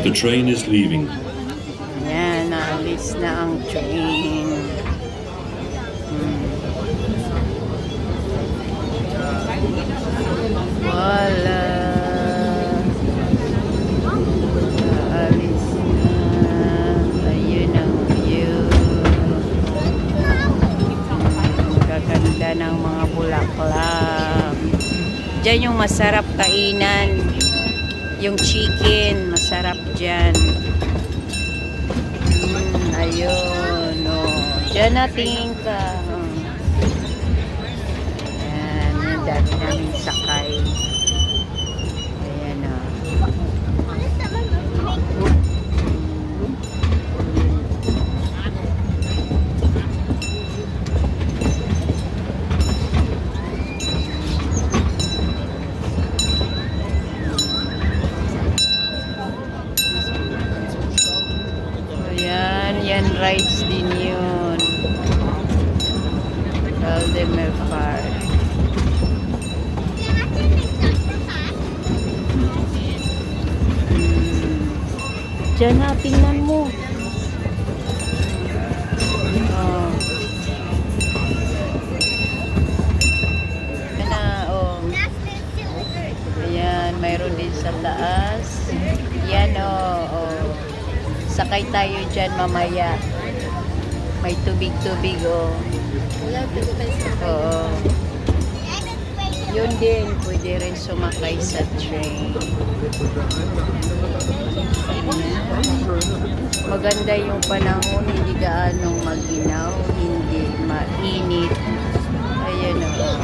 The train is leaving. Yan, naalis na ang train. Wala. Naalis na. Ayun ang view. Gaganda ng mga bulaklak. Diyan yung masarap kainan. Yung chicken, masarap dyan. Ayun, oh. Diyan na tingin ka. Ayan, yung dami namin sakay. Ayan, oh. Yan rides din yun. Valdemar Park. Diyan na, tingnan mo. Oh. Yan na, oh. Ayan, mayroon din sa taas. Yan, oh. Sakay tayo dyan mamaya. May tubig-tubig, oh. Oo. Yun din, pwede rin sumakay sa train. Maganda yung panahon, hindi gaanong maginaw, hindi mainit. Ayan, oh.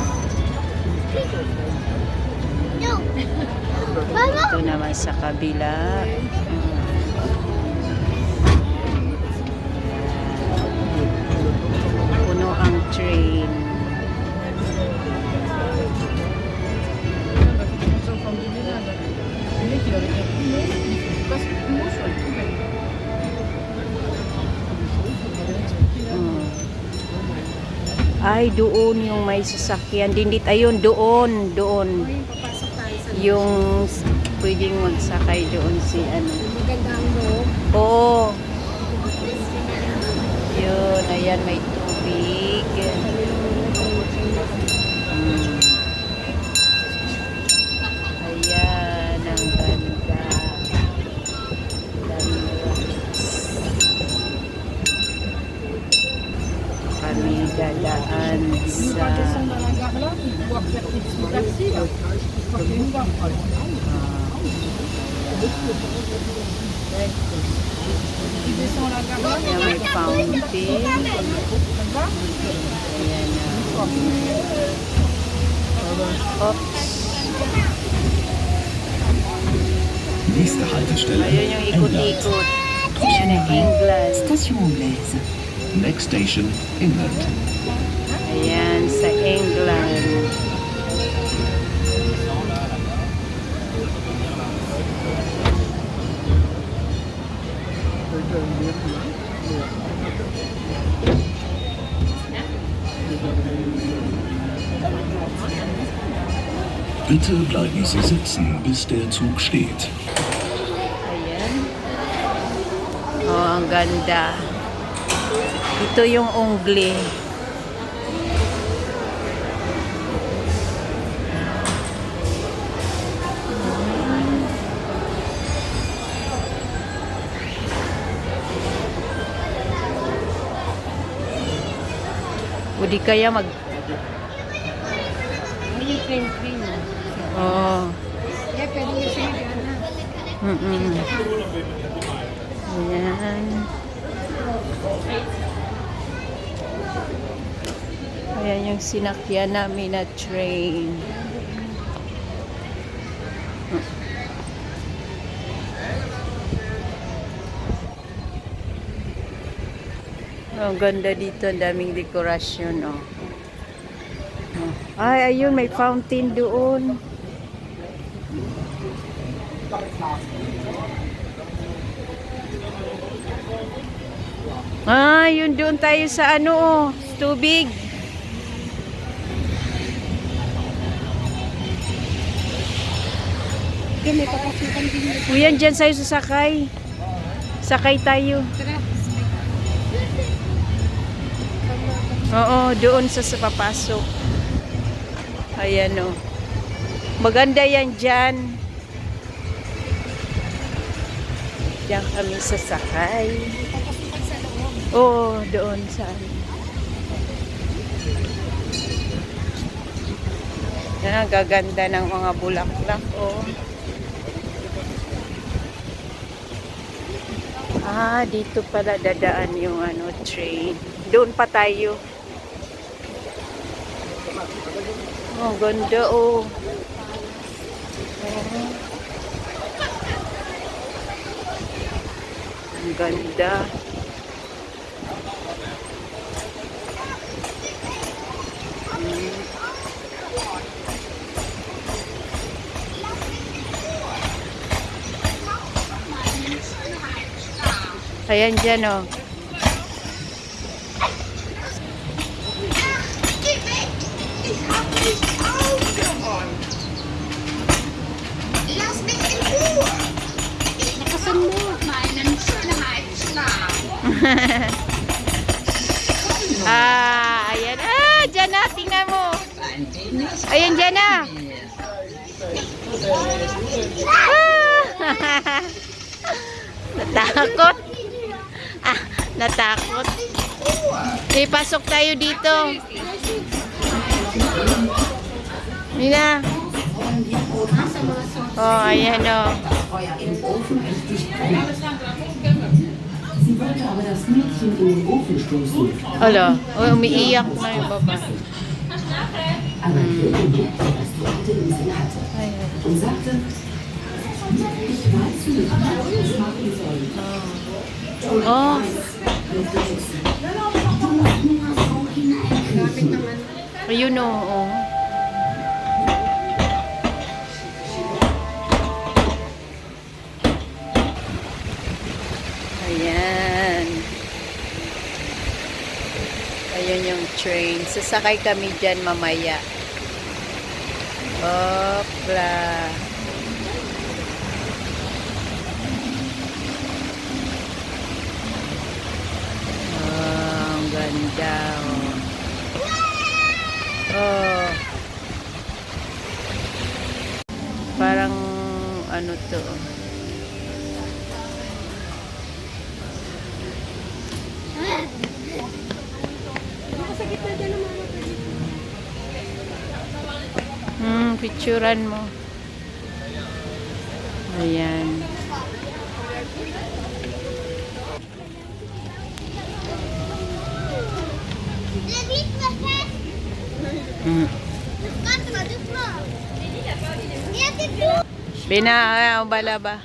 Ito naman sa kabila. Puno ang train. Ay, doon yung may sasakyan. Dindit, ayun, doon. Yung pwedeng magsakay doon si ano. Maganda ang loob. Oo. Yun, ayan, may tubig. Ayan, ang ganda. Kami dadaan sa yan, may fountain. Ayan na. Oops. Nächste Haltestelle. Ayun yung ikot-ikot. Yan ang England. Station Anglaise. Next station, England. Ayan, sa England. Bitte bleiben Sie sitzen, bis der Zug steht. Ayan. Oh, ang ganda. Ito yung ungli. O di kaya mag... May train. Oh. Yeah, pwede yung sinigana. Ayan. Ayan yung sinakyan namin na train. Ang ganda dito, ang daming dekorasyon, oh. Ay, ayun, may fountain doon. Ah, yun doon tayo sa ano, oh, tubig. Sige, may papasukan din dito. Uyan, dyan sa'yo sasakay. Sakay tayo. Tara. Oo, doon sa papasok. Ayan o. Maganda yan dyan. Diyan kami sasakay. Papasukan sa loob. Oo, doon saan. Yan ang gaganda ng mga bulaklak. Oh. Ah, dito pala dadaan yung ano, train. Doon pa tayo. Oh, ganda oh. Oh. Ang ganda. Ayan dyan oh. Nakasan mo. Ah, ayan. Ah, dyan na. Tingnan mo. Ayan dyan na. Ah. Natakot. Ah, natakot. Pasok tayo dito. Nina. Oh, ayan oh. Sie wollte aber das Mädchen in den Ofen stoßen. Hala, oh, umiiyak na yung baba. Aber Lilly merkte, was die alte Insel hatte. Ayan. Und sagte, ich weiß nicht, was ich machen soll. Oh, Du musst nur so hineinkriechen. ayun oh. Oh. Ayan. Ayan yung train. Sasakay kami dyan mamaya. Opla. Oh, ang ganda. Oh. Oh. Parang ano to. Nasa gitna dyan ng mga Picturean mo. Ayan. Mm. Bina, bala ba?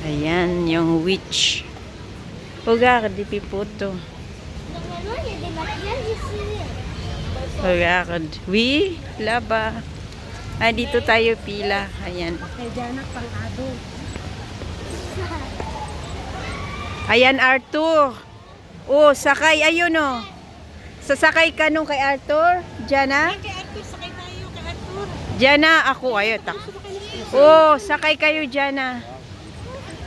Ayan, yung witch. Regarde, di puto. Regarde. Oui, laba. Ah, dito tayo pila. Ayan. Kay Janak pang-ado. Ayan, Arthur. Oh, sakay. Ayun, oh. Sasakay ka nung kay Arthur? Jana? Kay Arthur, sakay tayo. Kay Arthur. Jana, ako. Ayun, oh, sakay kayo, Jana.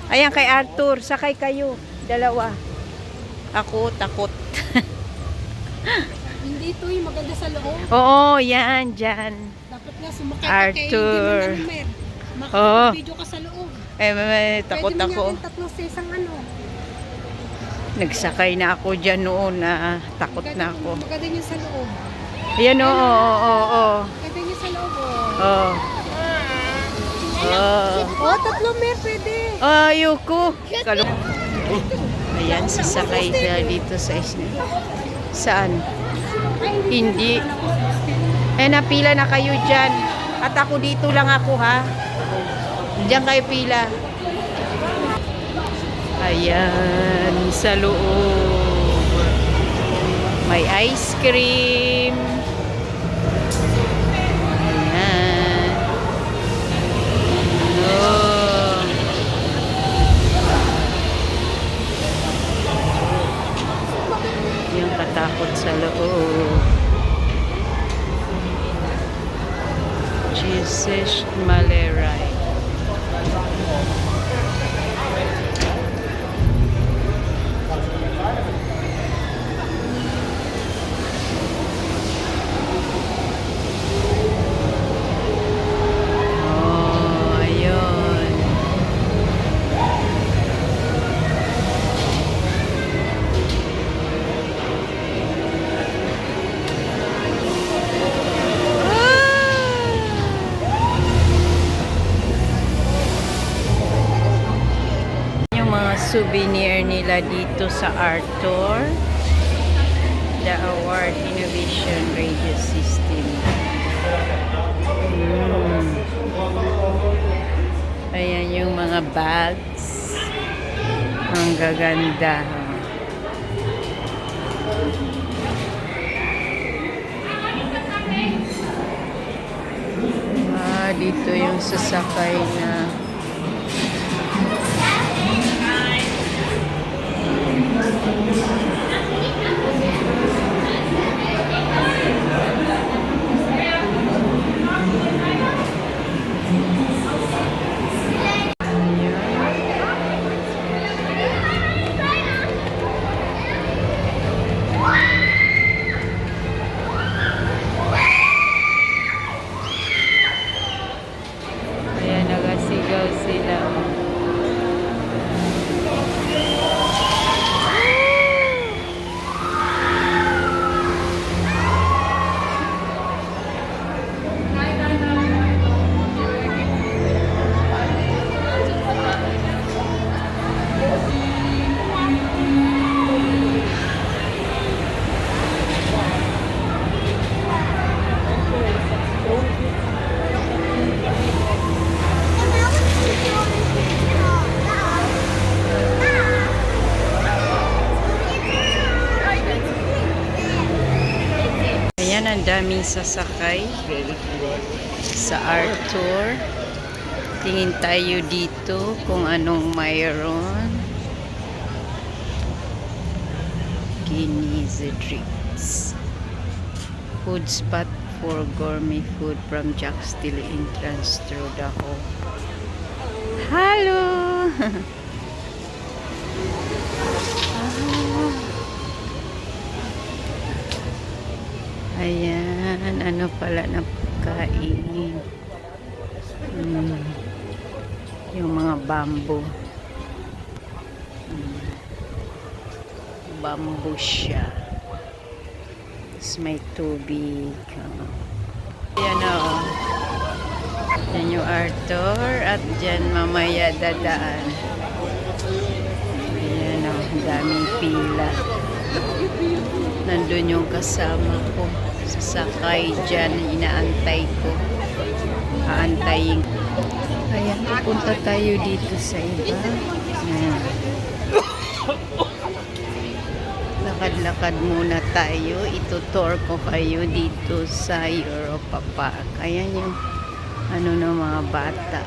Ayan, kay Arthur. Sakay kayo. Dalawa. Ako, takot. Hindi ito yung maganda sa loob. Oo, yan, dyan. Dapat nga sumakay Arthur. ka kay hindi man Oo. makakapag-video ka sa loob. Takot Pwede ako. mo natin tatlo sa isang ano. Nagsakay na ako dyan noon na takot na ako. Maganda yun sa loob. Ayan, oo. Maganda yun sa loob. Oo. Oh, tatlo mer, pwede. Ayoko. Ayan, sasakay sila dito sa isla. Saan? Hindi. Napila na kayo dyan. At ako dito lang ako, ha? Diyan kayo pila. Ayan, sa loob. May ice cream. Ayan. Oh. Yung katakot sa loob. Princess Malerai. Oh, ayun. Yung mga souvenir nila dito sa Arthur, the Award Innovation Radio System. Ayan yung mga bags. Ang gaganda. Dito yung sasakay na ayan, nagasigaw sila. Ayan, ang daming sasakay sa Arthur. Tingin tayo dito kung anong mayroon. Guinness drinks. Food spot for gourmet food from Jack's Still entrance through the hall. Hello! Ayan, ano pala na pagkain. Yung mga bamboo. Bamboo siya. Tapos may tubig. Ayan o. Yan yung Arthur at dyan mamaya dadaan. Ayan o, daming pila. Nandun yung kasama ko. Sasakay dyan, inaantay ko. Aantayin. Ayan, pupunta tayo dito sa iba. Ayan. Lakad-lakad muna tayo. Itutour ko kayo dito sa Europa Park. Ayan yung ano ng mga bata.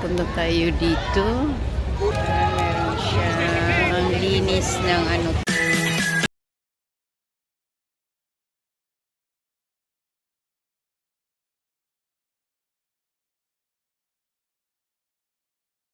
Punta tayo dito. Meron siya ang linis ng ano.